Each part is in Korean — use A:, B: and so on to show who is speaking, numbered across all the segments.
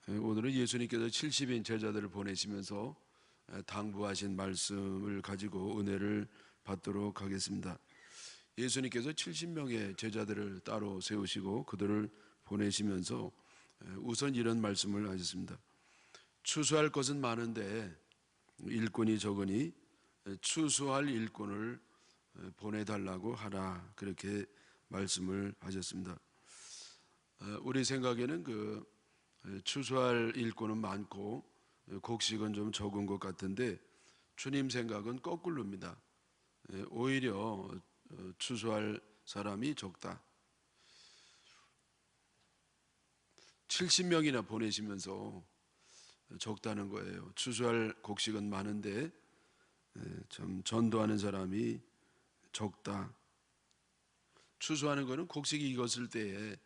A: 오늘은 예수님께서 70인 제자들을 보내시면서 당부하신 말씀을 가지고 은혜를 받도록 하겠습니다. 예수님께서 70명의 제자들을 따로 세우시고 그들을 보내시면서 우선 이런 말씀을 하셨습니다. 추수할 것은 많은데 일꾼이 적으니 추수할 일꾼을 보내달라고 하라, 그렇게 말씀을 하셨습니다. 우리 생각에는 추수할 일꾼은 많고 곡식은 좀 적은 것 같은데 주님 생각은 거꾸로입니다. 오히려 추수할 사람이 적다. 70명이나 보내시면서 적다는 거예요. 추수할 곡식은 많은데 좀 전도하는 사람이 적다. 추수하는 것은 곡식이 익었을 때에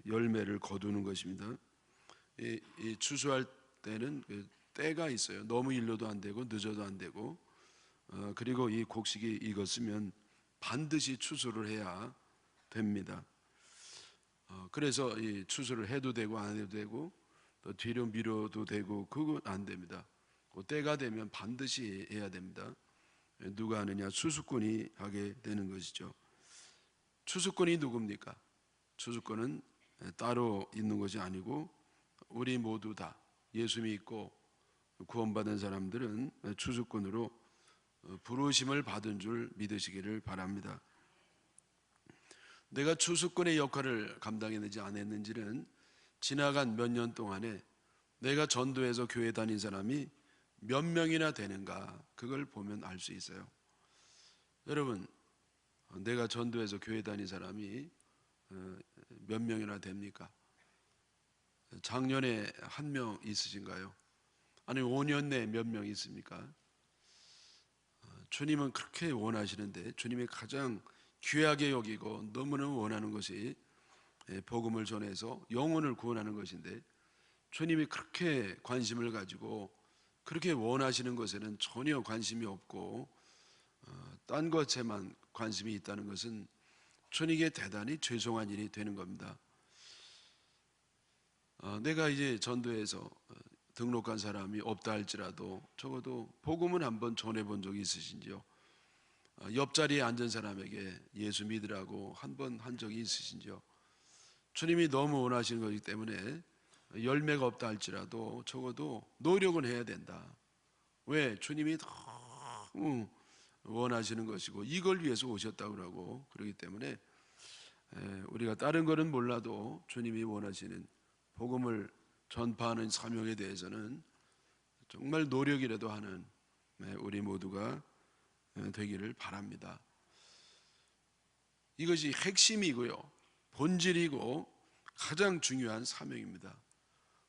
A: 열매를 거두는 것입니다. 이 추수할 때는 때가 있어요. 너무 일러도 안 되고 늦어도 안 되고, 그리고 이 곡식이 익었으면 반드시 추수를 해야 됩니다. 그래서 이 추수를 해도 되고 안 해도 되고 또 뒤로 미뤄도 되고 그건 안 됩니다. 그 때가 되면 반드시 해야 됩니다. 누가 하느냐? 추수꾼이 하게 되는 것이죠. 추수꾼이 누굽니까? 추수꾼은 따로 있는 것이 아니고 우리 모두 다 예수 믿고 구원받은 사람들은 추수꾼으로 부르심을 받은 줄 믿으시기를 바랍니다. 내가 추수꾼의 역할을 감당했는지 안 했는지는 지나간 몇 년 동안에 내가 전도해서 교회 다닌 사람이 몇 명이나 되는가, 그걸 보면 알 수 있어요. 여러분, 내가 전도해서 교회 다닌 사람이 몇 명이나 됩니까? 작년에 한 명 있으신가요? 아니면 5년 내에 몇 명 있습니까? 주님은 그렇게 원하시는데, 주님이 가장 귀하게 여기고 너무너무 원하는 것이 복음을 전해서 영혼을 구원하는 것인데, 주님이 그렇게 관심을 가지고 그렇게 원하시는 것에는 전혀 관심이 없고 딴 것에만 관심이 있다는 것은 주님에게 대단히 죄송한 일이 되는 겁니다. 내가 이제 전도해서 등록한 사람이 없다 할지라도 적어도 복음은 한번 전해본 적이 있으신지요? 옆자리에 앉은 사람에게 예수 믿으라고 한 번 한 적이 있으신지요? 주님이 너무 원하시는 것이기 때문에 열매가 없다 할지라도 적어도 노력은 해야 된다. 왜? 주님이 너무 원하시는 것이고 이걸 위해서 오셨다고 그러고, 그렇기 때문에 우리가 다른 거는 몰라도 주님이 원하시는 복음을 전파하는 사명에 대해서는 정말 노력이라도 하는 우리 모두가 되기를 바랍니다. 이것이 핵심이고요, 본질이고 가장 중요한 사명입니다.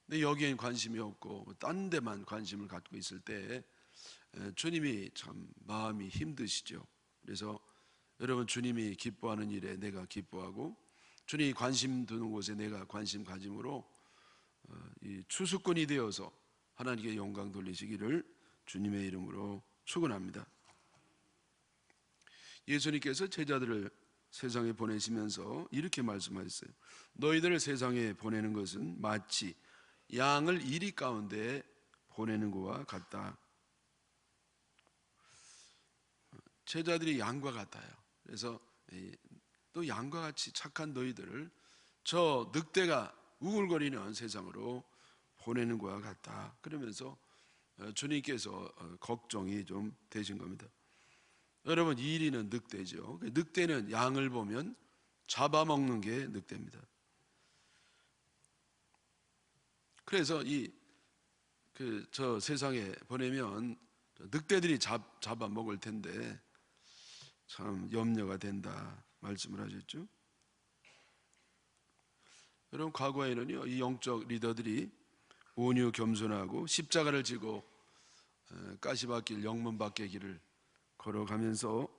A: 근데 여기엔 관심이 없고 딴 데만 관심을 갖고 있을 때 주님이 참 마음이 힘드시죠. 그래서 여러분, 주님이 기뻐하는 일에 내가 기뻐하고 주님이 관심 두는 곳에 내가 관심 가짐으로 이 추수꾼이 되어서 하나님께 영광 돌리시기를 주님의 이름으로 축원합니다. 예수님께서 제자들을 세상에 보내시면서 이렇게 말씀하셨어요. 너희들을 세상에 보내는 것은 마치 양을 이리 가운데 보내는 것과 같다. 제자들이 양과 같아요. 그래서 또 양과 같이 착한 너희들을 저 늑대가 우글거리는 세상으로 보내는 것과 같다. 그러면서 주님께서 걱정이 좀 되신 겁니다. 여러분, 이리는 늑대죠. 늑대는 양을 보면 잡아먹는 게 늑대입니다. 그래서 저 세상에 보내면 늑대들이 잡아먹을 텐데 참 염려가 된다 말씀을 하셨죠. 여러분, 과거에는요, 이 영적 리더들이 온유 겸손하고 십자가를 지고 가시밭길 영문밖의 길을 걸어가면서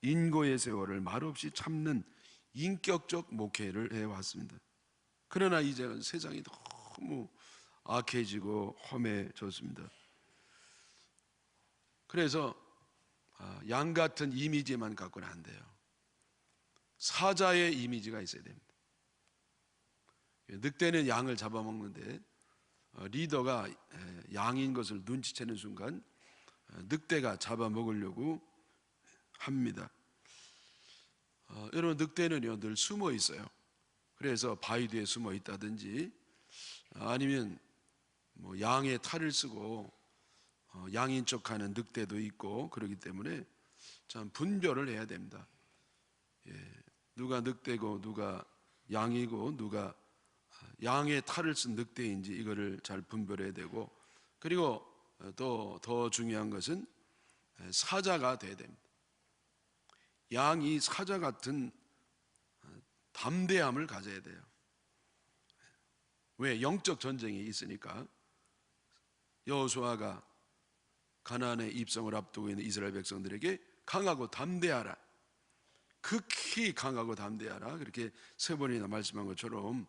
A: 인고의 세월을 말없이 참는 인격적 목회를 해왔습니다. 그러나 이제는 세상이 너무 악해지고 험해졌습니다. 그래서 양 같은 이미지만 갖고는 안 돼요. 사자의 이미지가 있어야 됩니다. 늑대는 양을 잡아먹는데 리더가 양인 것을 눈치채는 순간 늑대가 잡아먹으려고 합니다. 여러분, 늑대는요 늘 숨어 있어요. 그래서 바위 뒤에 숨어 있다든지 아니면 뭐 양의 탈을 쓰고 양인 척하는 늑대도 있고 그렇기 때문에 참 분별을 해야 됩니다. 누가 늑대고 누가 양이고 누가 양의 탈을 쓴 늑대인지 이거를 잘 분별해야 되고, 그리고 또 더 중요한 것은 사자가 돼야 됩니다. 양이 사자 같은 담대함을 가져야 돼요. 왜? 영적 전쟁이 있으니까. 여호수아가 가나안의 입성을 앞두고 있는 이스라엘 백성들에게 강하고 담대하라, 극히 강하고 담대하라, 그렇게 세 번이나 말씀한 것처럼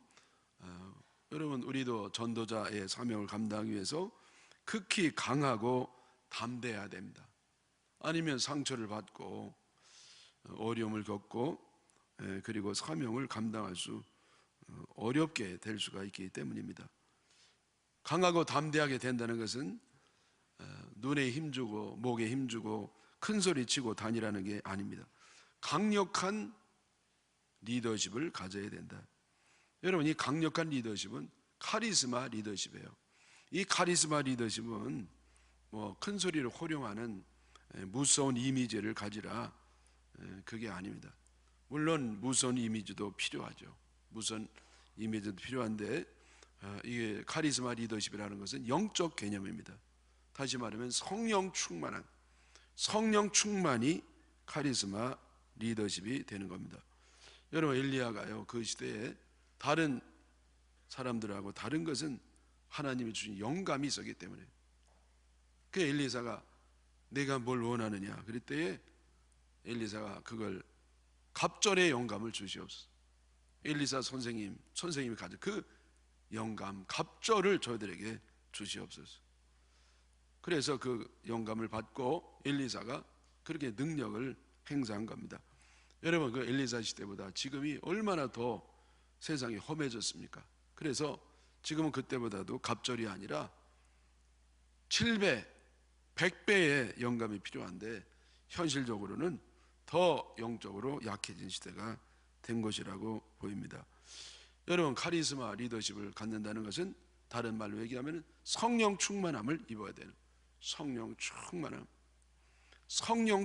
A: 여러분, 우리도 전도자의 사명을 감당하기 위해서 극히 강하고 담대해야 됩니다. 아니면 상처를 받고 어려움을 겪고 그리고 사명을 감당할 수 어렵게 될 수가 있기 때문입니다. 강하고 담대하게 된다는 것은 눈에 힘주고 목에 힘주고 큰 소리 치고 다니라는 게 아닙니다. 강력한 리더십을 가져야 된다. 여러분, 이 강력한 리더십은 카리스마 리더십이에요. 이 카리스마 리더십은 뭐 큰 소리를 호령하는 무서운 이미지를 가지라, 그게 아닙니다. 물론 무서운 이미지도 필요하죠. 무서운 이미지도 필요한데 이게 카리스마 리더십이라는 것은 영적 개념입니다. 다시 말하면 성령 충만이 카리스마 리더십이 되는 겁니다. 여러분, 엘리야가요 그 시대에 다른 사람들하고 다른 것은 하나님이 주신 영감이 있었기 때문에, 그 엘리사가 내가 뭘 원하느냐 그럴 때에 엘리사가 그걸 갑절의 영감을 주시옵소서. 엘리사 선생님이 가진 그 영감 갑절을 저희들에게 주시옵소서. 그래서 그 영감을 받고 엘리사가 그렇게 능력을 행사한 겁니다. 여러분, 그 엘리사 시대보다 지금이 얼마나 더 세상이 험해졌습니까? 그래서 지금은 그때보다도 갑절이 아니라 7배, 100배의 영감이 필요한데 현실적으로는 더 영적으로 약해진 시대가 된 것이라고 보입니다. 여러분, 카리스마 리더십을 갖는다는 것은 다른 말로 얘기하면 성령 충만함을 입어야 돼요. 성령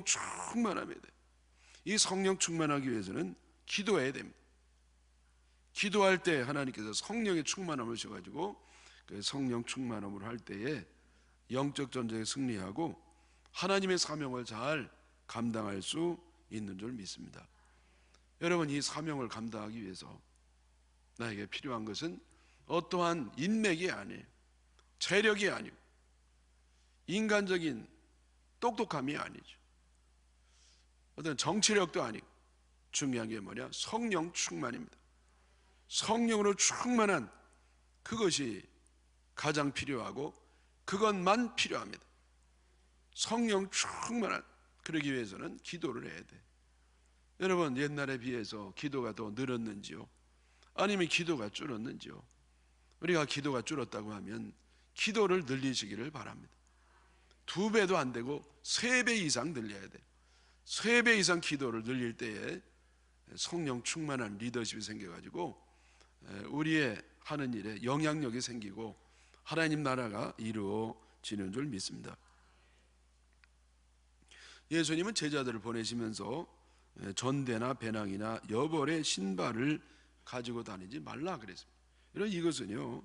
A: 충만함이 돼. 이 성령 충만하기 위해서는 기도해야 됩니다. 기도할 때 하나님께서 성령의 충만함을 주셔가지고 그 성령 충만함을 할 때에 영적 전쟁에 승리하고 하나님의 사명을 잘 감당할 수 있는 줄 믿습니다. 여러분, 이 사명을 감당하기 위해서 나에게 필요한 것은 어떠한 인맥이 아니에요. 재력이 아니고 인간적인 똑똑함이 아니죠. 어떤 정치력도 아니고 중요한 게 뭐냐? 성령 충만입니다. 성령으로 충만한 그것이 가장 필요하고 그것만 필요합니다. 성령 충만한, 그러기 위해서는 기도를 해야 돼. 여러분, 옛날에 비해서 기도가 더 늘었는지요? 아니면 기도가 줄었는지요? 우리가 기도가 줄었다고 하면 기도를 늘리시기를 바랍니다. 2배도 안 되고 3배 이상 늘려야 돼요. 3배 이상 기도를 늘릴 때에 성령 충만한 리더십이 생겨가지고 우리의 하는 일에 영향력이 생기고 하나님 나라가 이루어지는 줄 믿습니다. 예수님은 제자들을 보내시면서 전대나 배낭이나 여벌의 신발을 가지고 다니지 말라 그랬습니다. 이것은요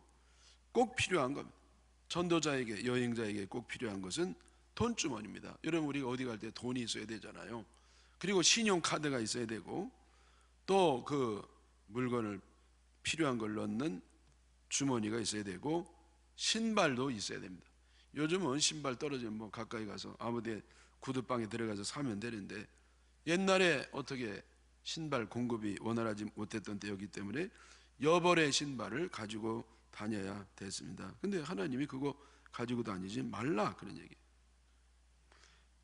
A: 꼭 필요한 겁니다. 전도자에게, 여행자에게 꼭 필요한 것은 돈주머니입니다. 여러분, 우리가 어디 갈 때 돈이 있어야 되잖아요. 그리고 신용카드가 있어야 되고 또 그 물건을 필요한 걸 넣는 주머니가 있어야 되고 신발도 있어야 됩니다. 요즘은 신발 떨어지면 뭐 가까이 가서 아무데 구두방에 들어가서 사면 되는데 옛날에 어떻게 신발 공급이 원활하지 못했던 때였기 때문에 여벌의 신발을 가지고 다녀야 됐습니다. 근데 하나님이 그거 가지고 다니지 말라 그런 얘기예요.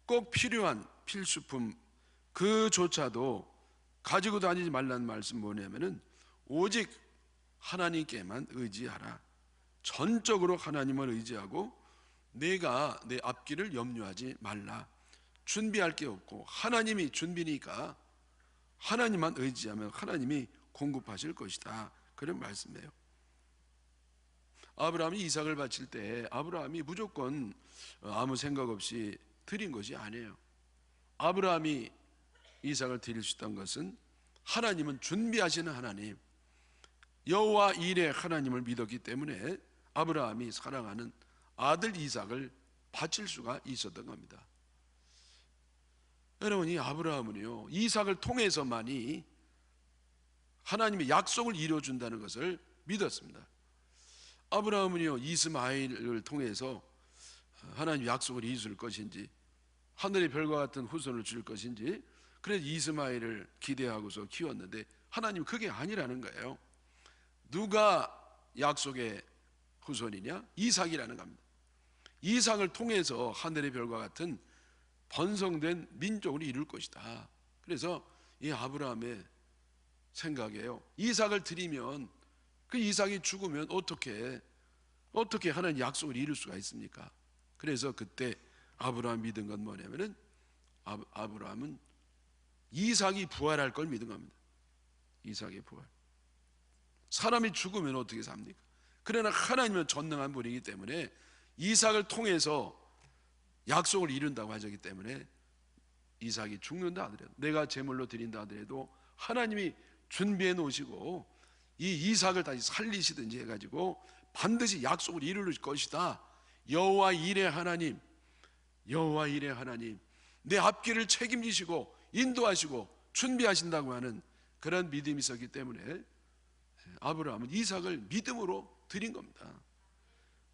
A: 꼭 필요한 필수품 그조차도 가지고 다니지 말라는 말씀 뭐냐면은 오직 하나님께만 의지하라. 전적으로 하나님을 의지하고 내가 내 앞길을 염려하지 말라. 준비할 게 없고 하나님이 준비니까 하나님만 의지하면 하나님이 공급하실 것이다, 그런 말씀이에요. 아브라함이 이삭을 바칠 때 아브라함이 무조건 아무 생각 없이 드린 것이 아니에요. 아브라함이 이삭을 드릴 수 있던 것은 하나님은 준비하시는 하나님, 여호와 일의 하나님을 믿었기 때문에 아브라함이 사랑하는 아들 이삭을 바칠 수가 있었던 겁니다. 여러분, 이 아브라함은요, 이삭을 통해서만이 하나님의 약속을 이루어준다는 것을 믿었습니다. 아브라함은요, 이스마엘을 통해서 하나님 약속을 이루실 것인지, 하늘의 별과 같은 후손을 줄 것인지, 그래서 이스마엘을 기대하고서 키웠는데 하나님은 그게 아니라는 거예요. 누가 약속의 후손이냐? 이삭이라는 겁니다. 이삭을 통해서 하늘의 별과 같은 번성된 민족을 이룰 것이다. 그래서 이 아브라함의 생각이에요. 이삭을 드리면 그 이삭이 죽으면 어떻게 하나님 약속을 이룰 수가 있습니까? 그래서 그때 아브라함 믿은 건 뭐냐면은 아브라함은 이삭이 부활할 걸 믿은 겁니다. 이삭의 부활. 사람이 죽으면 어떻게 삽니까? 그러나 하나님은 전능한 분이기 때문에 이삭을 통해서 약속을 이룬다고 하셨기 때문에 이삭이 죽는다 하더라도, 내가 제물로 드린다 하더라도 하나님이 준비해 놓으시고 이 이삭을 다시 살리시든지 해가지고 반드시 약속을 이룰 것이다. 여호와 일의 하나님, 여호와 일의 하나님, 내 앞길을 책임지시고 인도하시고 준비하신다고 하는 그런 믿음이 있었기 때문에 아브라함은 이삭을 믿음으로 드린 겁니다.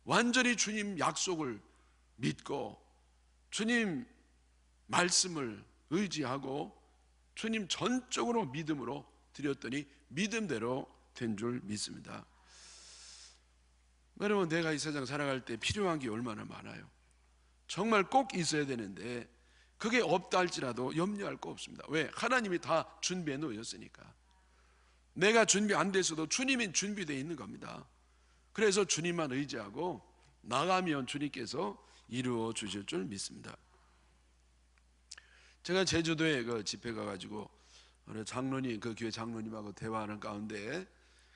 A: 완전히 주님 약속을 믿고 주님 말씀을 의지하고 주님 전적으로 믿음으로 드렸더니 믿음대로 된 줄 믿습니다. 여러분, 내가 이 세상 살아갈 때 필요한 게 얼마나 많아요. 정말 꼭 있어야 되는데 그게 없다 할지라도 염려할 거 없습니다. 왜? 하나님이 다 준비해 놓으셨으니까. 내가 준비 안 됐어도 주님이 준비되어 있는 겁니다. 그래서 주님만 의지하고 나가면 주님께서 이루어 주실 줄 믿습니다. 제가 제주도에 그 집회 가가지고 어느 장로님, 그 교회 장로님하고 대화하는 가운데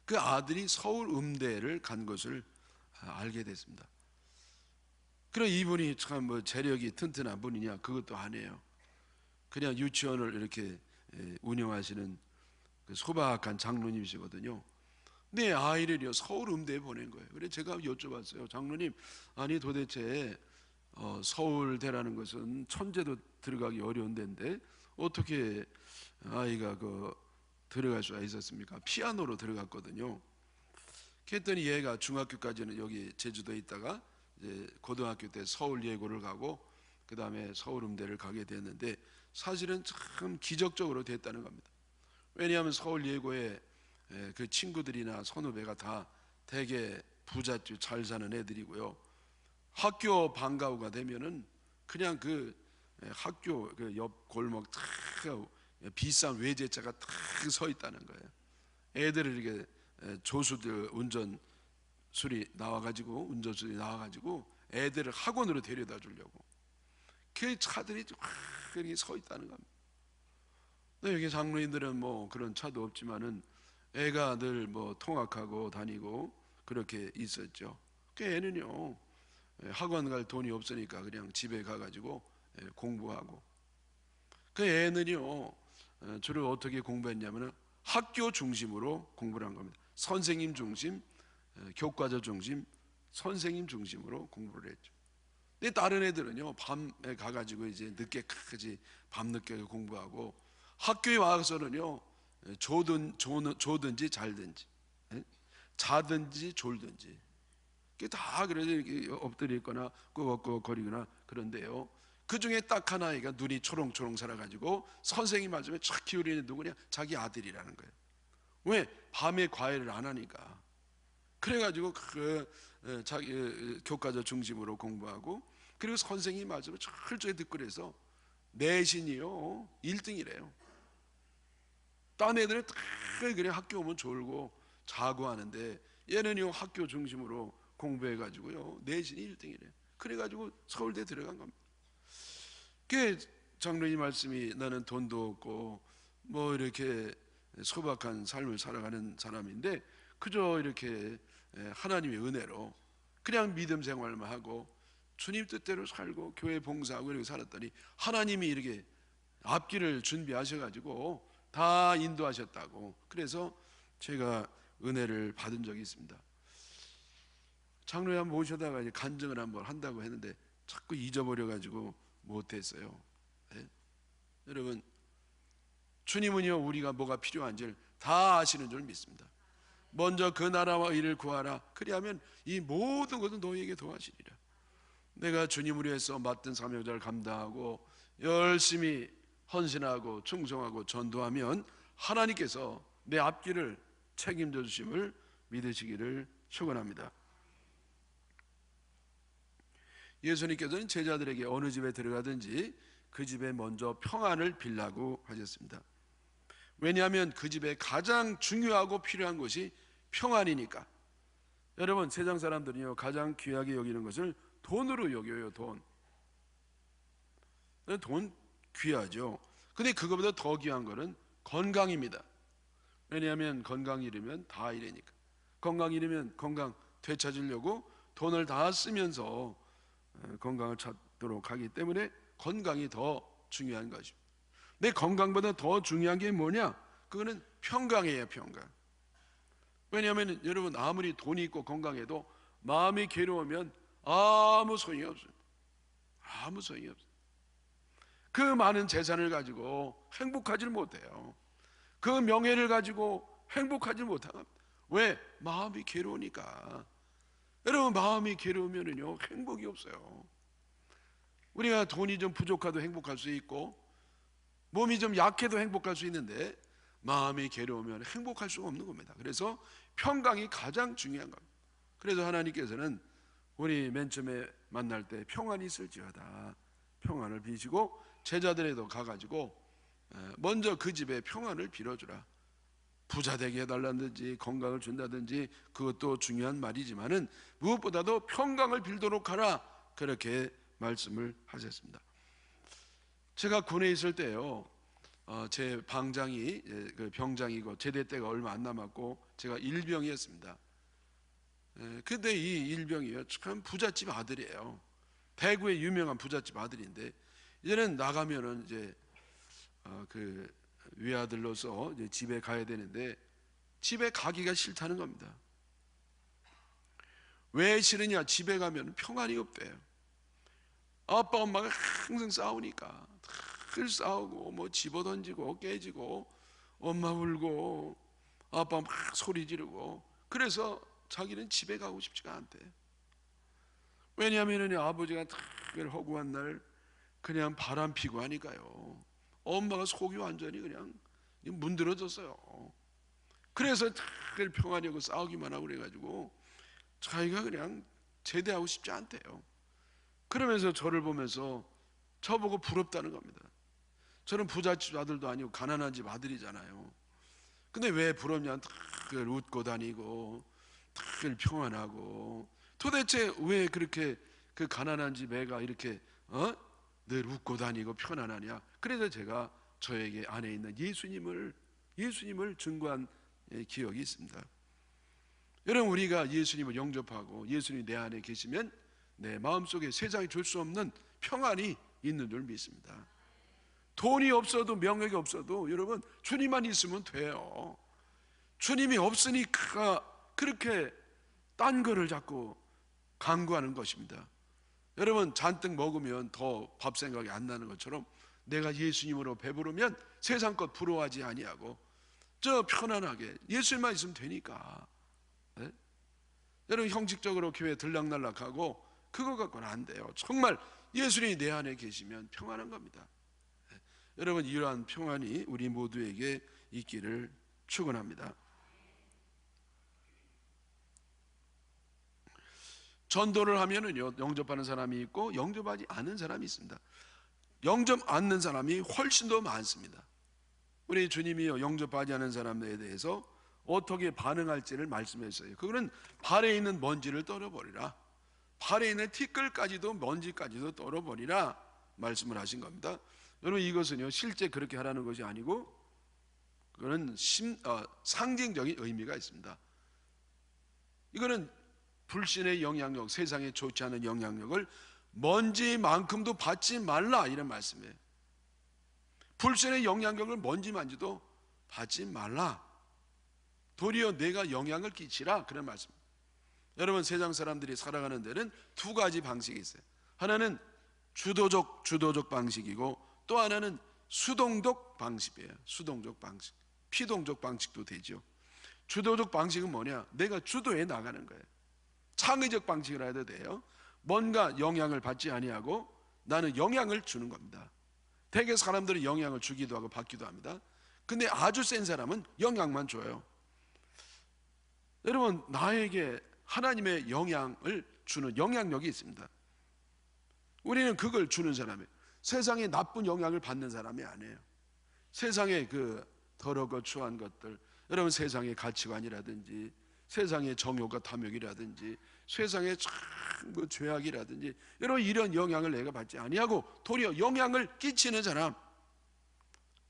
A: 그 아들이 서울 음대를 간 것을 알게 됐습니다. 그럼 이분이 참 뭐 재력이 튼튼한 분이냐? 그것도 아니에요. 그냥 유치원을 이렇게 운영하시는 그 소박한 장로님이시거든요. 내 아이를요 서울 음대에 보낸 거예요. 그래서 제가 여쭤봤어요. 장로님, 아니 도대체 서울대라는 것은 천재도 들어가기 어려운 데인데 어떻게 아이가 들어갈 수가 있었습니까? 피아노로 들어갔거든요. 그랬더니 얘가 중학교까지는 여기 제주도에 있다가 이제 고등학교 때 서울 예고를 가고 그 다음에 서울 음대를 가게 됐는데 사실은 참 기적적으로 됐다는 겁니다. 왜냐하면 서울 예고에 그 친구들이나 선후배가 다 되게 부잣집 잘 사는 애들이고요. 학교 방과후가 되면은 그냥 그 학교 그 옆 골목 탁 비싼 외제차가 탁 서 있다는 거예요. 애들을 이렇게 조수들 운전술이 나와가지고 애들을 학원으로 데려다 주려고 그 차들이 막 이렇게 서 있다는 겁니다. 여기 장로님들은 뭐 그런 차도 없지만은 애가 늘 뭐 통학하고 다니고 그렇게 있었죠. 그 애는요 학원 갈 돈이 없으니까 그냥 집에 가가지고 공부하고, 그 애는요 주로 어떻게 공부했냐면은 학교 중심으로 공부를 한 겁니다. 선생님 중심, 교과서 중심, 선생님 중심으로 공부를 했죠. 근데 다른 애들은요 밤에 가가지고 이제 늦게까지 밤늦게 공부하고 학교에 와서는요 조든지 잘든지 자든지 졸든지 다 그래서 이렇게 엎드려 있거나 끄벅끄벅거리거나 그런데요, 그 중에 딱 하나가 눈이 초롱초롱 살아가지고 선생님 말씀에 착 기울이는 누구냐? 자기 아들이라는 거예요. 왜? 밤에 과외를 안 하니까. 그래가지고 자기 교과서 중심으로 공부하고 그리고 선생님 말씀을 철저히 듣고 그래서 내신이요 1등이래요. 딴 애들은 다 그래 학교 오면 졸고 자고 하는데 얘는요 학교 중심으로 공부해가지고요 내신이 1등이래요. 그래가지고 서울대 들어간 겁니다. 그 장로님 말씀이 나는 돈도 없고 뭐 이렇게 소박한 삶을 살아가는 사람인데 그저 이렇게 하나님의 은혜로 그냥 믿음 생활만 하고 주님 뜻대로 살고 교회 봉사하고 이렇게 살았더니 하나님이 이렇게 앞길을 준비하셔가지고 다 인도하셨다고. 그래서 제가 은혜를 받은 적이 있습니다. 장로님 한번 모셔다가 간증을 한번 한다고 했는데 자꾸 잊어버려가지고 못했어요. 네? 여러분, 주님은요 우리가 뭐가 필요한지를 다 아시는 줄 믿습니다. 먼저 그 나라와 의를 구하라. 그리하면 이 모든 것은 너희에게 더하시리라. 내가 주님을 위해서 맡은 사명자를 감당하고 열심히 헌신하고 충성하고 전도하면 하나님께서 내 앞길을 책임져 주심을 믿으시기를 축원합니다. 예수님께서는 제자들에게 어느 집에 들어가든지 그 집에 먼저 평안을 빌라고 하셨습니다. 왜냐하면 그 집에 가장 중요하고 필요한 것이 평안이니까. 여러분, 세상 사람들이요 가장 귀하게 여기는 것을 돈으로 여겨요. 돈 귀하죠. 근데 그거보다 더 귀한 거는 건강입니다. 왜냐하면 건강 잃으면 다 잃으니까. 건강 잃으면 건강 되찾으려고 돈을 다 쓰면서 건강을 찾도록 하기 때문에 건강이 더 중요한 것입니다. 내 건강보다 더 중요한 게 뭐냐? 그거는 평강이에요. 평강. 왜냐하면 여러분 아무리 돈이 있고 건강해도 마음이 괴로우면 아무 소용이 없어요. 아무 소용이 없어요. 그 많은 재산을 가지고 행복하지 못해요. 그 명예를 가지고 행복하지 못합니다. 왜? 마음이 괴로우니까. 여러분 마음이 괴로우면은요 행복이 없어요. 우리가 돈이 좀 부족해도 행복할 수 있고 몸이 좀 약해도 행복할 수 있는데 마음이 괴로우면 행복할 수가 없는 겁니다. 그래서 평강이 가장 중요한 겁니다. 그래서 하나님께서는 우리 맨 처음에 만날 때 평안이 있을지어다 평안을 비시고 제자들에도 가가지고 먼저 그 집에 평안을 빌어주라. 부자 되게 해달라든지 건강을 준다든지 그것도 중요한 말이지만은 무엇보다도 평강을 빌도록 하라. 그렇게 말씀을 하셨습니다. 제가 군에 있을 때요 제 방장이 그 병장이고 제대 때가 얼마 안 남았고 제가 일병이었습니다. 근데 이 일병이요 참 부잣집 아들이에요. 대구의 유명한 부잣집 아들인데 이제는 나가면은 이제 그 외아들로서 이제 집에 가야 되는데 집에 가기가 싫다는 겁니다. 왜 싫으냐? 집에 가면 평안이 없대요. 아빠 엄마가 항상 싸우니까 늘 싸우고 뭐 집어던지고 깨지고 엄마 울고 아빠 막 소리 지르고 그래서 자기는 집에 가고 싶지가 않대. 왜냐하면 아버지가 늘 허구한 날 그냥 바람 피고 하니까요 엄마가 속이 완전히 그냥 문드러졌어요. 그래서 늘 평안이 없고 싸우기만 하고 그래가지고 자기가 그냥 제대하고 싶지 않대요. 그러면서 저를 보면서 저보고 부럽다는 겁니다. 저는 부잣집 아들도 아니고 가난한 집 아들이잖아요. 근데 왜 부럽냐? 늘 웃고 다니고 늘 평안하고 도대체 왜 그렇게 그 가난한 집 애가 이렇게 늘 웃고 다니고 편안하냐? 그래서 제가 저에게 안에 있는 예수님을 증거한 기억이 있습니다. 여러분 우리가 예수님을 영접하고 예수님이 내 안에 계시면 내 마음속에 세상이 줄 수 없는 평안이 있는 줄 믿습니다. 돈이 없어도 명예가 없어도 여러분 주님만 있으면 돼요. 주님이 없으니까 그렇게 딴 거를 자꾸 강구하는 것입니다. 여러분 잔뜩 먹으면 더 밥 생각이 안 나는 것처럼 내가 예수님으로 배부르면 세상 것 부러워하지 아니하고 저 편안하게 예수님만 있으면 되니까. 네? 여러분 형식적으로 교회 들락날락하고 그거 갖고는 안 돼요. 정말 예수님이 내 안에 계시면 평안한 겁니다. 네? 여러분 이러한 평안이 우리 모두에게 있기를 축원합니다. 전도를 하면은요 영접하는 사람이 있고 영접하지 않는 사람이 있습니다. 영접 않는 사람이 훨씬 더 많습니다. 우리 주님이요 영접하지 않는 사람들에 대해서 어떻게 반응할지를 말씀했어요. 그거는 발에 있는 먼지를 떨어버리라. 발에 있는 티끌까지도 먼지까지도 떨어버리라 말씀을 하신 겁니다. 여러분, 이것은요 실제 그렇게 하라는 것이 아니고 그거는 상징적인 의미가 있습니다. 이거는 불신의 영향력, 세상에 좋지 않은 영향력을 먼지만큼도 받지 말라 이런 말씀이에요. 불신의 영향력을 먼지만지도 받지 말라. 도리어 내가 영향을 끼치라 그런 말씀. 여러분, 세상 사람들이 살아가는 데는 두 가지 방식이 있어요. 하나는 주도적 방식이고 또 하나는 수동적 방식이에요. 수동적 방식, 피동적 방식도 되죠. 주도적 방식은 뭐냐? 내가 주도해 나가는 거예요. 창의적 방식이라 해도 돼요. 뭔가 영향을 받지 아니하고 나는 영향을 주는 겁니다. 대개 사람들은 영향을 주기도 하고 받기도 합니다. 근데 아주 센 사람은 영향만 줘요. 여러분, 나에게 하나님의 영향을 주는 영향력이 있습니다. 우리는 그걸 주는 사람이에요. 세상에 나쁜 영향을 받는 사람이 아니에요. 세상에 그 더럽고 추한 것들, 여러분 세상의 가치관이라든지 세상의 정욕과 탐욕이라든지 세상의 참 그 죄악이라든지 여러분 이런 영향을 내가 받지 아니하고 도리어 영향을 끼치는 사람,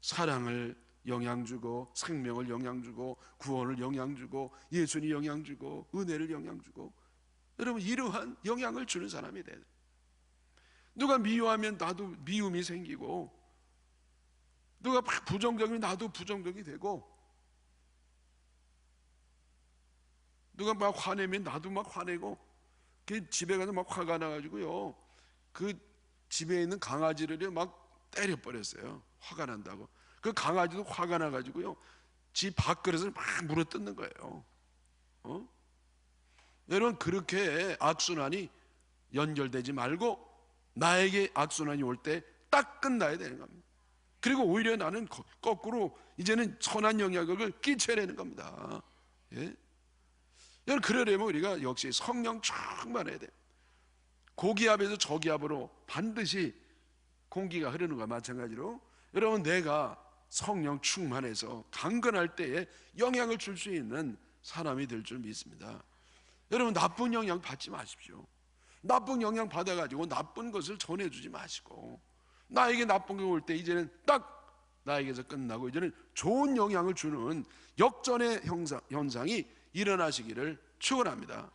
A: 사랑을 영향 주고 생명을 영향 주고 구원을 영향 주고 예수님 영향 주고 은혜를 영향 주고 여러분 이러한 영향을 주는 사람이 돼요. 누가 미워하면 나도 미움이 생기고 누가 막 부정적이면 나도 부정적이 되고 누가 막 화내면 나도 막 화내고 그 집에 가서 막 화가 나가지고요 그 집에 있는 강아지를 막 때려버렸어요. 화가 난다고. 그 강아지도 화가 나가지고요 집 밥그릇을 막 물어뜯는 거예요. 여러분, 그렇게 악순환이 연결되지 말고 나에게 악순환이 올 때 딱 끝나야 되는 겁니다. 그리고 오히려 나는 거꾸로 이제는 선한 영향력을 끼쳐야 되는 겁니다. 예? 여러분, 그러려면 우리가 역시 성령 충만해야 돼요. 고기압에서 저기압으로 반드시 공기가 흐르는 것과 마찬가지로 여러분, 내가 성령 충만해서 강건할 때에 영향을 줄 수 있는 사람이 될 줄 믿습니다. 여러분, 나쁜 영향 받지 마십시오. 나쁜 영향 받아가지고 나쁜 것을 전해주지 마시고 나에게 나쁜 게 올 때 이제는 딱 나에게서 끝나고 이제는 좋은 영향을 주는 역전의 현상이 일어나시기를 축원합니다.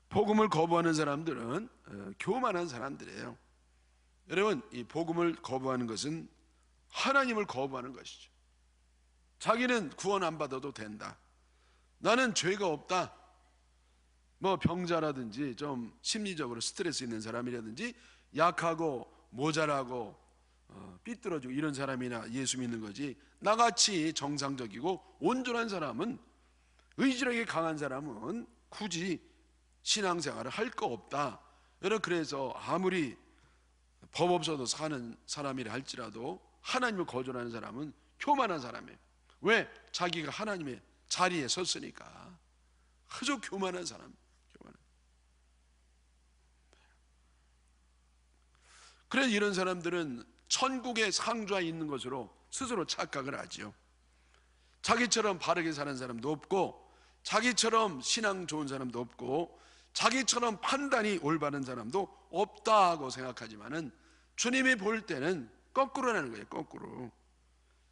A: 복음을 거부하는 사람들은 교만한 사람들이에요. 여러분, 이 복음을 거부하는 것은 하나님을 거부하는 것이죠. 자기는 구원 안 받아도 된다. 나는 죄가 없다. 뭐 병자라든지 좀 심리적으로 스트레스 있는 사람이라든지 약하고 모자라고 삐뚤어지고 이런 사람이나 예수 믿는 거지, 나같이 정상적이고 온전한 사람은, 의지력이 강한 사람은 굳이 신앙생활을 할 거 없다. 여러분, 그래서 아무리 법 없어도 사는 사람이라 할지라도 하나님을 거절하는 사람은 교만한 사람이에요. 왜? 자기가 하나님의 자리에 섰으니까. 아주 교만한 사람. 그래서 이런 사람들은 천국의 상주에 있는 것으로 스스로 착각을 하지요. 자기처럼 바르게 사는 사람도 없고 자기처럼 신앙 좋은 사람도 없고 자기처럼 판단이 올바른 사람도 없다고 생각하지만은 주님이 볼 때는 거꾸로라는 거예요. 거꾸로.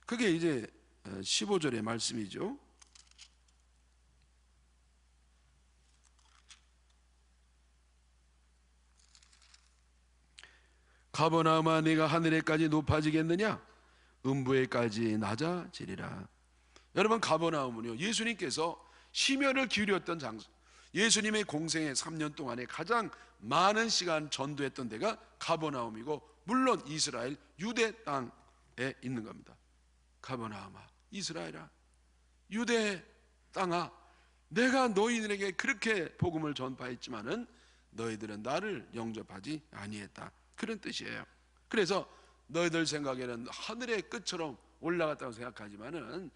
A: 그게 이제 15절의 말씀이죠. 가버나움아, 네가 하늘에까지 높아지겠느냐? 음부에까지 낮아지리라. 여러분, 가버나움은요 예수님께서 심혈을 기울였던 장소, 예수님의 공생의 3년 동안에 가장 많은 시간 전도했던 데가 가버나움이고, 물론 이스라엘 유대 땅에 있는 겁니다. 가버나움아, 이스라엘아, 유대 땅아, 내가 너희들에게 그렇게 복음을 전파했지만은 너희들은 나를 영접하지 아니했다. 그런 뜻이에요. 그래서 너희들 생각에는 하늘의 끝처럼 올라갔다고 생각하지만은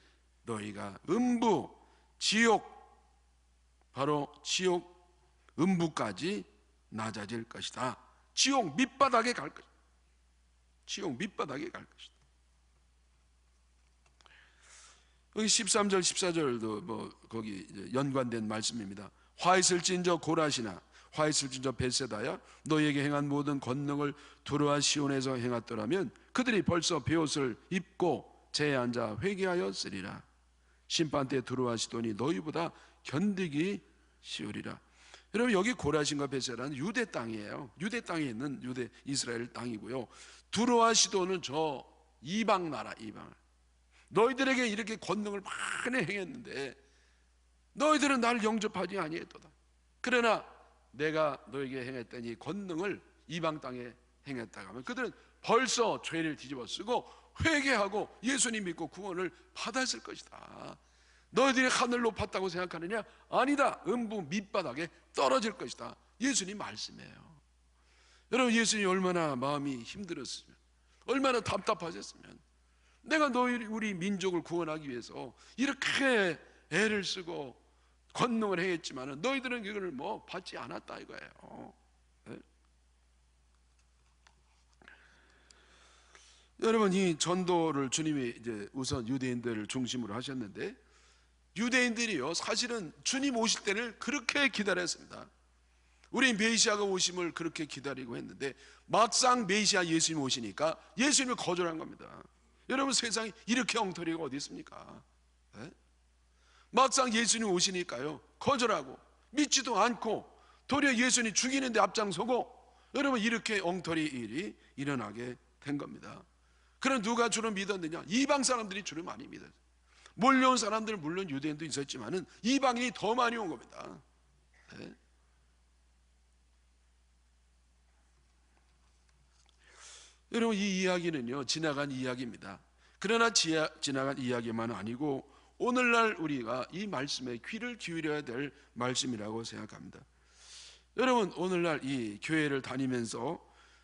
A: 너희가 음부, 지옥, 바로 지옥 음부까지 낮아질 것이다. 지옥 밑바닥에 갈 것이다. 지옥 밑바닥에 갈 것이다. 여기 13절 14절도 뭐 거기 이제 연관된 말씀입니다. 화 있을진저 고라시나 화 있을진저 벳세다야 너희에게 행한 모든 권능을 두로와 시온에서 행했더라면 그들이 벌써 베옷을 입고 제에 앉아 회개하였으리라. 심판 때 두로와 시돈이 너희보다 견디기 쉬우리라. 여러분, 여기 고라신과 벳세다는 유대 땅이에요. 유대 땅에 있는 유대 이스라엘 땅이고요. 두로와 시돈은 저 이방 나라, 이방. 너희들에게 이렇게 권능을 많이 행했는데 너희들은 나를 영접하지 아니했도다. 그러나 내가 너에게 행했던 이 권능을 이방 땅에 행했다고 하면 그들은 벌써 죄를 뒤집어 쓰고 회개하고 예수님 믿고 구원을 받았을 것이다. 너희들이 하늘 높았다고 생각하느냐? 아니다. 음부 밑바닥에 떨어질 것이다. 예수님 말씀이에요. 여러분, 예수님이 얼마나 마음이 힘들었으면, 얼마나 답답하셨으면, 내가 우리 민족을 구원하기 위해서 이렇게 애를 쓰고 권능을 행했지만 너희들은 그걸 뭐 받지 않았다 이거예요. 네? 여러분, 이 전도를 주님이 이제 우선 유대인들을 중심으로 하셨는데 유대인들이요 사실은 주님 오실 때를 그렇게 기다렸습니다. 우리 메시아가 오심을 그렇게 기다리고 했는데 막상 메시아 예수님 오시니까 예수님을 거절한 겁니다. 여러분, 세상에 이렇게 엉터리가 어디 있습니까? 네? 막상 예수님 오시니까요 거절하고 믿지도 않고 도리어 예수님 죽이는 데 앞장서고, 여러분, 이렇게 엉터리 일이 일어나게 된 겁니다. 그럼 누가 주를 믿었느냐? 이방 사람들이 주를 많이 믿었어요. 몰려온 사람들은 물론 유대인도 있었지만은 이방인이 더 많이 온 겁니다. 네? 여러분, 이 이야기는요 지나간 이야기입니다. 그러나 지나간 이야기만 아니고 오늘날 우리가 이 말씀에 귀를 기울여야 될 말씀이라고 생각합니다. 여러분, 오늘날 이 교회를 다니면서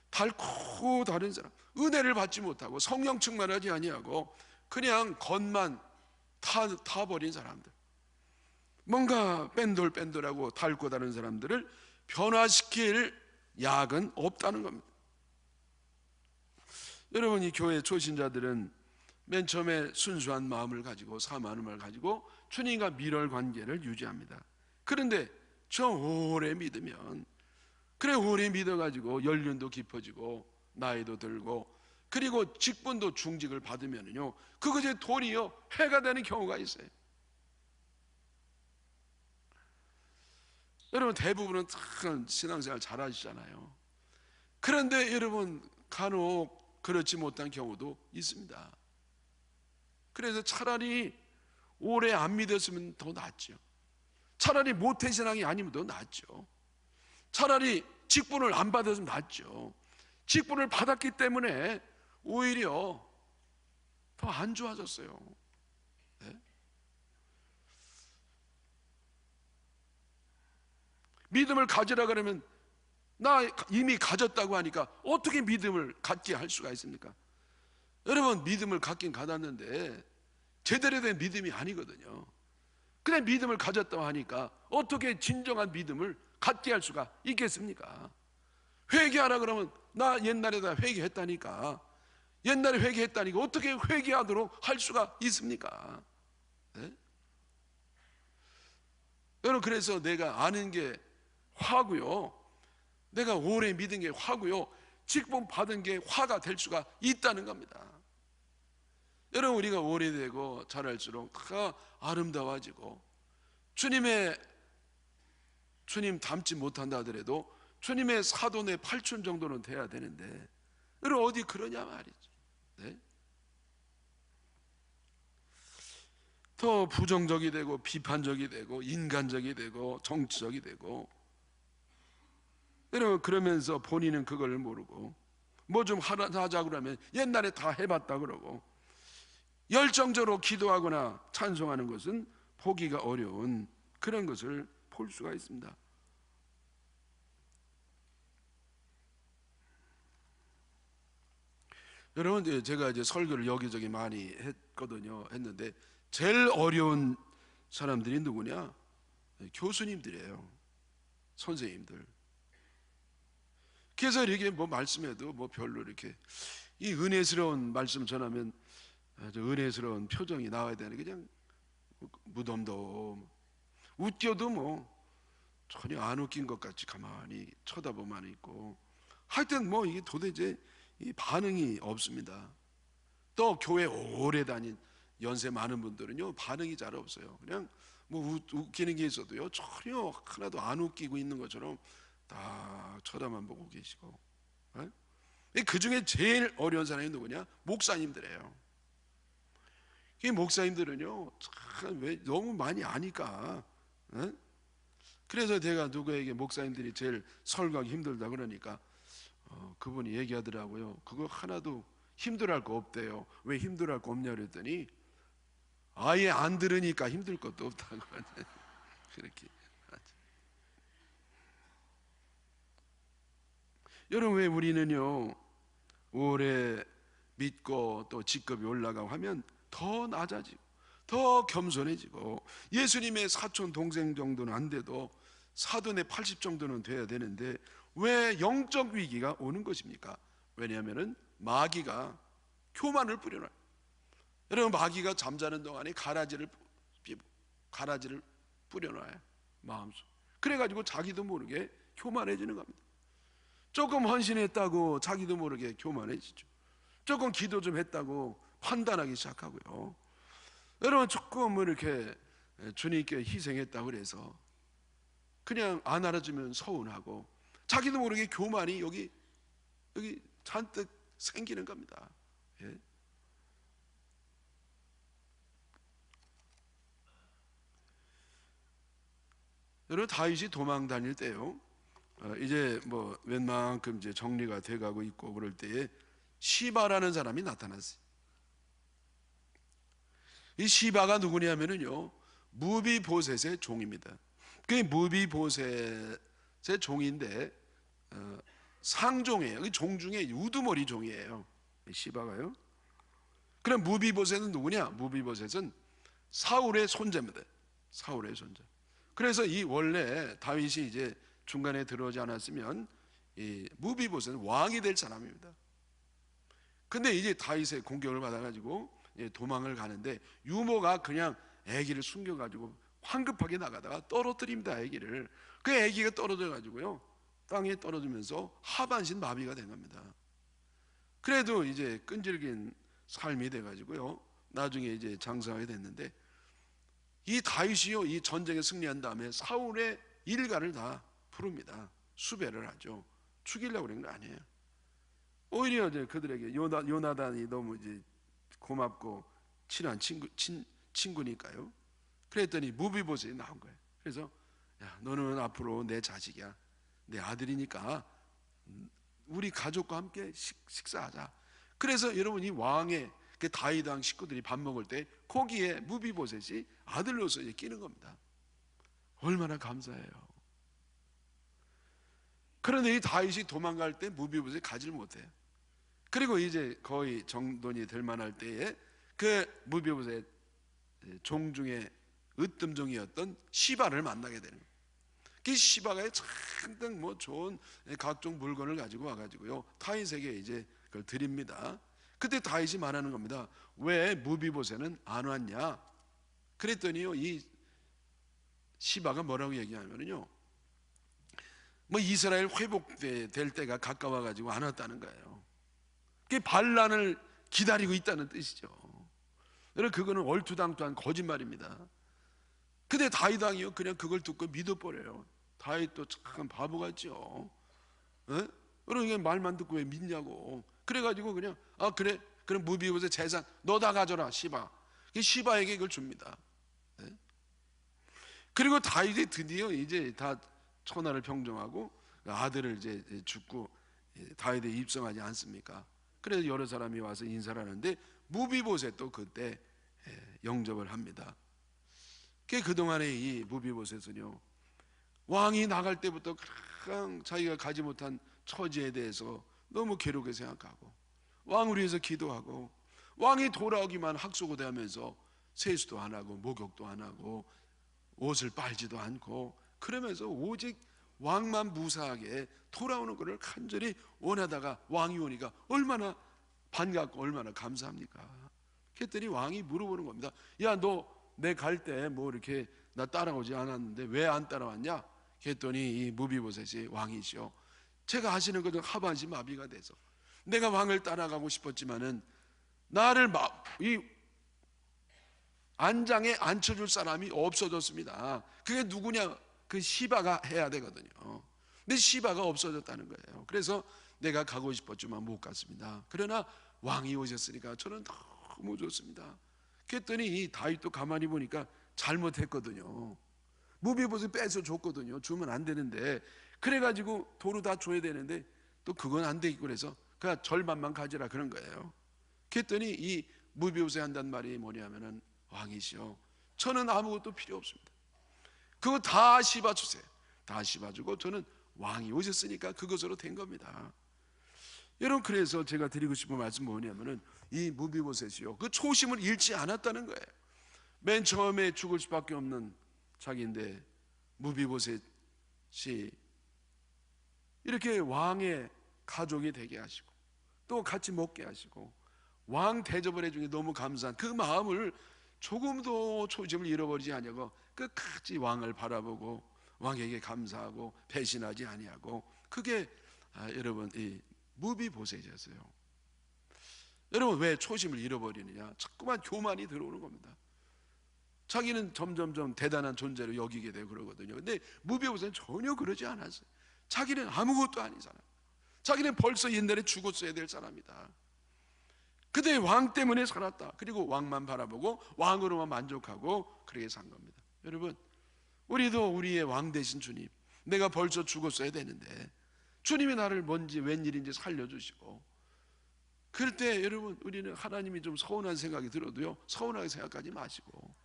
A: 닳고 다른 사람, 은혜를 받지 못하고 성령 충만하지 아니하고 그냥 겉만 타버린 사람들, 뭔가 뺀돌뺀돌하고 닳고 다른 사람들을 변화시킬 약은 없다는 겁니다. 여러분, 이 교회 초신자들은 맨 처음에 순수한 마음을 가지고 사모하는 마음을 가지고 주님과 밀월 관계를 유지합니다. 그런데 저 오래 믿으면, 그래 오래 믿어가지고 연륜도 깊어지고 나이도 들고 그리고 직분도 중직을 받으면요 그것의 돈이요 해가 되는 경우가 있어요. 여러분, 대부분은 참 신앙생활 잘 하시잖아요. 그런데 여러분, 간혹 그렇지 못한 경우도 있습니다. 그래서 차라리 오래 안 믿었으면 더 낫죠. 차라리 모태신앙이 아니면 더 낫죠. 차라리 직분을 안 받았으면 낫죠. 직분을 받았기 때문에 오히려 더 안 좋아졌어요. 네? 믿음을 가지라 그러면 나 이미 가졌다고 하니까 어떻게 믿음을 갖게 할 수가 있습니까? 여러분, 믿음을 갖긴 가졌는데 제대로 된 믿음이 아니거든요. 그냥 믿음을 가졌다고 하니까 어떻게 진정한 믿음을 갖게 할 수가 있겠습니까? 회개하라 그러면 나 옛날에 다 회개했다니까, 옛날에 회개했다니까 어떻게 회개하도록 할 수가 있습니까? 네? 여러분, 그래서 내가 아는 게 화고요, 내가 오래 믿은 게 화고요, 직분 받은 게 화가 될 수가 있다는 겁니다. 여러분, 우리가 오래되고 자랄수록 다 아름다워지고 주님 닮지 못한다 하더라도 주님의 사돈의 8촌 정도는 돼야 되는데 여러분, 어디 그러냐 말이죠. 네? 더 부정적이 되고 비판적이 되고 인간적이 되고 정치적이 되고, 여러분, 그러면서 본인은 그걸 모르고 뭐 좀 하자 그러면 옛날에 다 해봤다 그러고, 열정적으로 기도하거나 찬송하는 것은 보기가 어려운 그런 것을 볼 수가 있습니다. 여러분, 제가 이제 설교를 여기저기 많이 했는데 제일 어려운 사람들이 누구냐? 교수님들이에요. 선생님들. 그래서 이렇게 뭐 말씀해도 뭐 별로 이렇게 이 은혜스러운 말씀 전하면 아주 은혜스러운 표정이 나와야 되는, 그냥 무덤도 웃겨도 뭐 전혀 안 웃긴 것 같이 가만히 쳐다보만 있고, 하여튼 뭐 이게 도대체 이 반응이 없습니다. 또 교회 오래 다닌 연세 많은 분들은요 반응이 잘 없어요. 그냥 뭐 웃기는 게 있어도요 전혀 하나도 안 웃기고 있는 것처럼 딱 쳐다만 보고 계시고. 그 중에 제일 어려운 사람이 누구냐? 목사님들이에요. 이 목사님들은요 참 왜 너무 많이 아니까. 그래서 제가 누구에게 목사님들이 제일 설교하기 힘들다 그러니까 그분이 얘기하더라고요. 그거 하나도 힘들어할 거 없대요. 왜 힘들어할 거 없냐 그랬더니 아예 안 들으니까 힘들 것도 없다고 하네. 그렇게. 여러분, 왜 우리는요 오래 믿고 또 직급이 올라가고 하면 더 낮아지고 더 겸손해지고, 예수님의 사촌 동생 정도는 안 돼도 사돈의 80 정도는 돼야 되는데 왜 영적 위기가 오는 것입니까? 왜냐하면 마귀가 교만을 뿌려놔요. 여러분, 마귀가 잠자는 동안에 가라지를 뿌려놔요, 마음속. 그래가지고 자기도 모르게 교만해지는 겁니다. 조금 헌신했다고 자기도 모르게 교만해지죠. 조금 기도 좀 했다고 판단하기 시작하고요. 여러분, 조금 이렇게 주님께 희생했다고 그래서 그냥 안 알아주면 서운하고 자기도 모르게 교만이 여기 잔뜩 생기는 겁니다. 예? 여러분, 다윗이 도망 다닐 때요 이제 뭐 웬만큼 이제 정리가 돼가고 있고 그럴 때에 시바라는 사람이 나타났어요. 이 시바가 누구냐면요 무비보셋의 종입니다. 그 무비보셋의 종인데 상종이에요. 종 중에 우두머리 종이에요, 시바가요. 그럼 무비보셋은 누구냐? 무비보셋은 사울의 손자입니다. 사울의 손자. 그래서 이 원래 다윗이 이제 중간에 들어오지 않았으면 이 무비보셋은 왕이 될 사람입니다. 근데 이제 다윗의 공격을 받아가지고 도망을 가는데 유모가 그냥 아기를 숨겨가지고 황급하게 나가다가 떨어뜨립니다, 아기를. 그 아기가 떨어져가지고요 땅에 떨어지면서 하반신 마비가 된 겁니다. 그래도 이제 끈질긴 삶이 돼가지고요 나중에 이제 장사하게 됐는데, 이 다윗이요 이 전쟁에 승리한 다음에 사울의 일가를 다 부릅니다. 수배를 하죠. 죽이려고 그런 거 아니에요. 오히려 이제 그들에게 요나단이 너무 이제 고맙고 친한 친구니까요. 그랬더니 무비보셋이 나온 거예요. 그래서 야, 너는 앞으로 내 자식이야, 내 아들이니까 우리 가족과 함께 식사하자. 그래서 여러분, 이 왕의 그 다윗 왕 식구들이 밥 먹을 때 거기에 무비보셋이 아들로서 끼는 겁니다. 얼마나 감사해요. 그런데 이 다윗이 도망갈 때 무비보셋이 가지를 못해요. 그리고 이제 거의 정돈이 될 만할 때에 그 무비보셋 종 중에 으뜸종이었던 시바를 만나게 되는 거예요. 그 시바가 잔뜩 뭐 좋은 각종 물건을 가지고 와가지고요 다윗에게 이제 그걸 드립니다. 그때 다윗이 말하는 겁니다. 왜 무비보셋은 안 왔냐? 그랬더니요 이 시바가 뭐라고 얘기하면요 뭐 이스라엘 회복될 때가 가까워가지고 안 왔다는 거예요. 그게 반란을 기다리고 있다는 뜻이죠. 여러분, 그거는 얼토당토한 거짓말입니다. 근데 다윗 왕이요 그냥 그걸 듣고 믿어버려요. 다윗도 참 바보 같죠. 여러분, 이게 말만 듣고 왜 믿냐고. 그래가지고 그냥 그래, 그럼 무비보셋 재산 너 다 가져라, 시바. 시바에게 이걸 줍니다. 그리고 다윗이 드디어 이제 다 천하를 평정하고 아들을 이제 죽고 다윗에 입성하지 않습니까? 그래서 여러 사람이 와서 인사를 하는데 무비보셋도 그때 영접을 합니다. 그동안에 이 무비보셋은요 왕이 나갈 때부터 그냥 자기가 가지 못한 처지에 대해서 너무 괴롭게 생각하고 왕을 위해서 기도하고, 왕이 돌아오기만 학수고대하면서 세수도 안 하고 목욕도 안 하고 옷을 빨지도 않고 그러면서 오직 왕만 무사하게 돌아오는 것을 간절히 원하다가 왕이 오니까 얼마나 반갑고 얼마나 감사합니까? 그랬더니 왕이 물어보는 겁니다. 야, 너 내 갈 때 뭐 이렇게 나 따라오지 않았는데 왜 안 따라왔냐? 그랬더니 이 무비보셋이 왕이시오. 제가 하시는 것은 하반신 마비가 돼서 내가 왕을 따라가고 싶었지만은 나를 이 안장에 앉혀줄 사람이 없어졌습니다. 그게 누구냐? 그 시바가 해야 되거든요. 근데 시바가 없어졌다는 거예요. 그래서 내가 가고 싶었지만 못 갔습니다. 그러나 왕이 오셨으니까 저는 너무 좋습니다. 그랬더니 이 다윗도 가만히 보니까 잘못했거든요. 무비보셋 뺏어 줬거든요. 주면 안 되는데, 그래가지고 도로 다 줘야 되는데 또 그건 안 되고 그래서 그냥 절반만 가지라 그런 거예요. 그랬더니 이 무비보셋 한단 말이 뭐냐면은, 왕이시여, 저는 아무것도 필요 없습니다. 그거 다 씹어주세요. 다 씹어주고 저는 왕이 오셨으니까 그것으로 된 겁니다. 여러분, 그래서 제가 드리고 싶은 말씀 뭐냐면은, 이 무비보셋이요, 그 초심을 잃지 않았다는 거예요. 맨 처음에 죽을 수밖에 없는 자기인데 무비보셋이 이렇게 왕의 가족이 되게 하시고 또 같이 먹게 하시고 왕 대접을 해주니 너무 감사한 그 마음을 조금도 초심을 잃어버리지 아니하고 끝까지 왕을 바라보고 왕에게 감사하고 배신하지 아니하고, 그게 여러분 이 무비보셋이었어요. 여러분, 왜 초심을 잃어버리느냐? 자꾸만 교만이 들어오는 겁니다. 자기는 점점점 대단한 존재로 여기게 되고 그러거든요. 근데 무비보셋은 전혀 그러지 않았어요. 자기는 아무것도 아닌 사람, 자기는 벌써 옛날에 죽었어야 될 사람이다. 그때 왕 때문에 살았다. 그리고 왕만 바라보고 왕으로만 만족하고 그렇게 산 겁니다. 여러분, 우리도 우리의 왕 되신 주님, 내가 벌써 죽었어야 되는데 주님이 나를 뭔지 웬일인지 살려주시고, 그럴 때 여러분, 우리는 하나님이 좀 서운한 생각이 들어도요, 서운하게 생각하지 마시고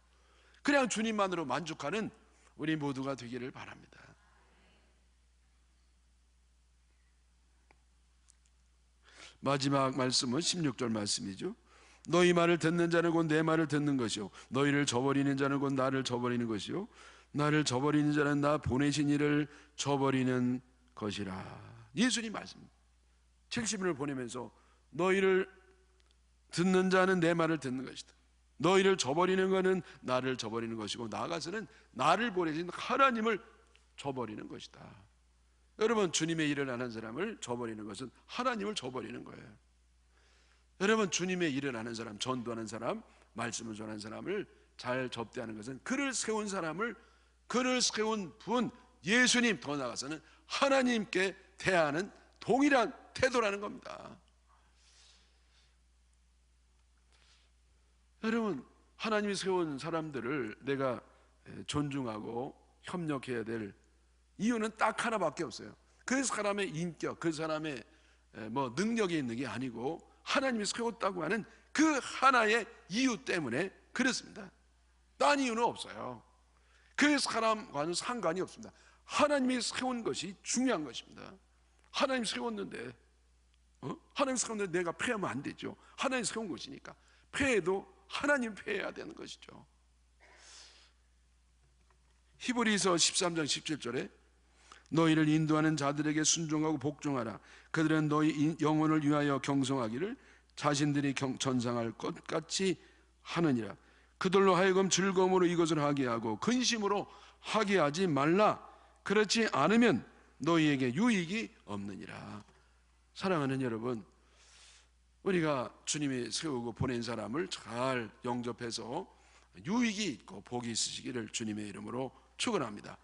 A: 그냥 주님만으로 만족하는 우리 모두가 되기를 바랍니다. 마지막 말씀은 16절 말씀이죠. 너희 말을 듣는 자는 곧 내 말을 듣는 것이요, 너희를 저버리는 자는 곧 나를 저버리는 것이요, 나를 저버리는 자는 나 보내신 이를 저버리는 것이라. 예수님 말씀, 70일을 보내면서 너희를 듣는 자는 내 말을 듣는 것이다, 너희를 저버리는 것은 나를 저버리는 것이고, 나아가서는 나를 보내신 하나님을 저버리는 것이다. 여러분, 주님의 일을 하는 사람을 저버리는 것은 하나님을 저버리는 거예요. 여러분, 주님의 일을 하는 사람, 전도하는 사람, 말씀을 전하는 사람을 잘 접대하는 것은 그를 세운 사람을, 그를 세운 분 예수님, 더 나아가서는 하나님께 대하는 동일한 태도라는 겁니다. 여러분, 하나님이 세운 사람들을 내가 존중하고 협력해야 될 이유는 딱 하나밖에 없어요. 그 사람의 인격, 그 사람의 뭐 능력이 있는 게 아니고 하나님이 세웠다고 하는 그 하나의 이유 때문에 그렇습니다. 딴 이유는 없어요. 그 사람과는 상관이 없습니다. 하나님이 세운 것이 중요한 것입니다. 하나님 세웠는데 하나님 세웠는데 내가 패하면 안 되죠. 하나님 세운 것이니까 패해도 하나님 패해야 되는 것이죠. 히브리서 13장 17절에 너희를 인도하는 자들에게 순종하고 복종하라. 그들은 너희 영혼을 위하여 경성하기를 자신들이 전상할 것 같이 하느니라. 그들로 하여금 즐거움으로 이것을 하게 하고 근심으로 하게 하지 말라. 그렇지 않으면 너희에게 유익이 없느니라. 사랑하는 여러분, 우리가 주님이 세우고 보낸 사람을 잘 영접해서 유익이 있고 복이 있으시기를 주님의 이름으로 축원합니다.